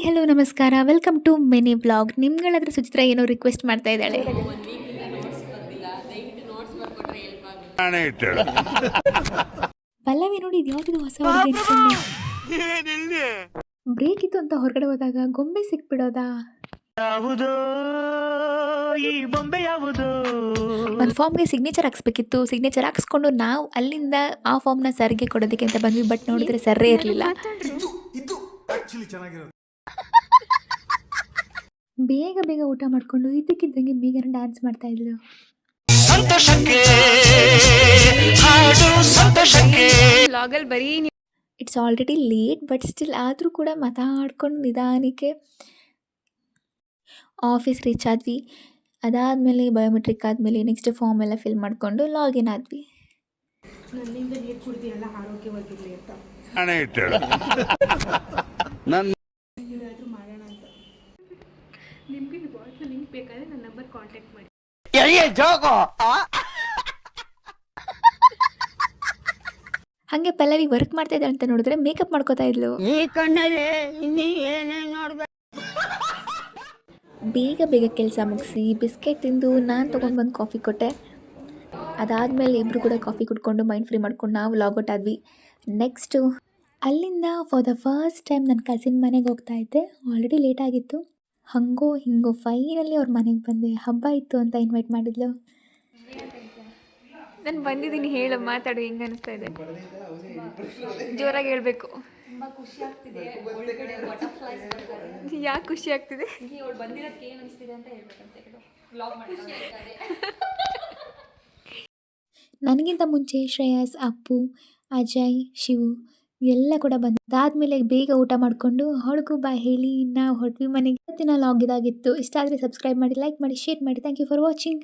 Hello ನಮಸ್ಕಾರ, welcome to mini vlog. ನಿಮ್ಗಳಾದ್ರೆ ಸುಚಿತ್ರ ಏನೋ ರಿಕ್ವೆಸ್ಟ್ ಮಾಡ್ತಾ ಇದ್ದಾಳೆ. ಪಲ್ಲವಿ ನೋಡಿ ಇದು ಯಾವ್ದು ಹೊಸ ಹುಡುಗಿ ಅನ್ಕೊಂಡು ಬ್ರೇಕ್ ಇತ್ತು ಅಂತ ಹೊರಗಡೆ ಹೋದಾಗ ಗೊಂಬೆ ಸಿಕ್ಬಿಡೋದಾ, ಒಂದು ಫಾರ್ಮ್ಗೆ ಸಿಗ್ನೇಚರ್ ಹಾಕ್ಸ್ಬೇಕಿತ್ತು. ಸಿಗ್ನೇಚರ್ ಹಾಕ್ಸ್ಕೊಂಡು ನಾವು ಅಲ್ಲಿಂದ ಆ ಫಾರ್ಮ್ನ ಸರ್ಗೆ ಕೊಡೋದಕ್ಕೆ ಅಂತ ಬಂದ್ವಿ. ಬಟ್ ನೋಡಿದ್ರೆ ಸರ್ರೇ ಇರಲಿಲ್ಲ. ಬೇಗ ಬೇಗ ಊಟ ಮಾಡ್ಕೊಂಡು ಇದಕ್ಕಿದ್ದಂಗೆ ಮೇಘನ ಡ್ಯಾನ್ಸ್ ಮಾಡ್ತಾ ಇದ್ಲು. It's already late, but still ಆದರೂ ಕೂಡ ಮಾತಾಡ್ಕೊಂಡು ನಿಧಾನಕ್ಕೆ ಆಫೀಸ್ ರೀಚ್ ಆದ್ವಿ. ಅದಾದಮೇಲೆ ಬಯೋಮೆಟ್ರಿಕ್ ಆದಮೇಲೆ ನೆಕ್ಸ್ಟ್ ಫಾರ್ಮ್ ಎಲ್ಲ ಫಿಲ್ ಮಾಡಿಕೊಂಡು ಲಾಗಿನ್ ಆದ್ವಿ. ನನ್ನಿಂದ ನೀರು ಕುಡಿದಿರಲ್ಲ ಆರೋಗ್ಯವಾಗಿರಲಿ ಅಂತ ಮಾಡೋಣ ಅಂತ. ನಿಮಗೆ ಈ ಬಾಟ್ಲು ಲಿಂಕ್ ಬೇಕಾದರೆ ನನ್ನ ನಂಬರ್ ಕಾಂಟ್ಯಾಕ್ಟ್ ಮಾಡಿ. ಹಾಗೆ ಪಲ್ಲವಿ ವರ್ಕ್ ಮಾಡ್ತಾ ಇದ್ದಾಳೆ ಅಂತ ನೋಡಿದ್ರೆ ಮೇಕಪ್ ಮಾಡ್ಕೋತಾ ಇದ್ಲು. ಬೇಗ ಬೇಗ ಕೆಲಸ ಮುಗಿಸಿ ಬಿಸ್ಕೆಟ್ ತಿಂದು ನಾನು ತೊಗೊಂಡು ಬಂದು ಕಾಫಿ ಕೊಟ್ಟೆ. ಅದಾದಮೇಲೆ ಇಬ್ಬರು ಕೂಡ ಕಾಫಿ ಕುಡ್ಕೊಂಡು ಮೈಂಡ್ ಫ್ರೀ ಮಾಡ್ಕೊಂಡು ನಾವು ಲಾಗೌಟ್ ಆದ್ವಿ. ನೆಕ್ಸ್ಟು ಅಲ್ಲಿಂದ ಫಾರ್ ದ ಫಸ್ಟ್ ಟೈಮ್ ನನ್ನ ಕಸಿನ್ ಮನೆಗೆ ಹೋಗ್ತಾ ಇದ್ದೆ. ಆಲ್ರೆಡಿ ಲೇಟ್ ಆಗಿತ್ತು. ಹಂಗೋ ಹಿಂಗೋ ಫೈನಲಿ ಅವ್ರ ಮನೆಗೆ ಬಂದೆ. ಹಬ್ಬ ಇತ್ತು ಅಂತ ಇನ್ವೈಟ್ ಮಾಡಿದ್ಲು. ನಾನು ಬಂದಿದ್ದೀನಿ, ಹೇಳು, ಮಾತಾಡು, ಹೆಂಗೆ ಅನಿಸ್ತಾ ಇದೆ? ಜೋರಾಗಿ ಹೇಳಬೇಕು. ತುಂಬ ಖುಷಿ ಆಗ್ತಿದೆ. ಒಳಗಡೆ ಬಟರ್ಫ್ಲೈಸ್ ಬರ್ತಾರೆ. ಯಾಕೆ ಖುಷಿ ಆಗ್ತಿದೆ? ಅವಳು ಬಂದಿರೋದಕ್ಕೆ ಏನು ಅನಿಸ್ತಿದೆ ಅಂತ ಹೇಳ್ಬೇಕಂತ ಹೇಳು. ವ್ಲಾಗ್ ಮಾಡ್ತಾರೆ. ನನಗಿಂತ ಮುಂಚೆ ಶ್ರೇಯಸ್, ಅಪ್ಪು, ಅಜಯ್, ಶಿವು ಎಲ್ಲ ಕೂಡ ಬಂದು ಅದಾದಮೇಲೆ ಬೇಗ ಊಟ ಮಾಡಿಕೊಂಡು ಅವಳಿಗೂ ಬಾಯ್ ಹೇಳಿ ನಾವು ಹೊರಟ್ವಿ ಮನೆಗೆ. ಇವತ್ತಿನ ಲಾಗ್ ಇದಾಗಿತ್ತು. ಇಷ್ಟ ಆದರೆ ಸಬ್ಸ್ಕ್ರೈಬ್ ಮಾಡಿ, ಲೈಕ್ ಮಾಡಿ, ಶೇರ್ ಮಾಡಿ. Thank you for watching.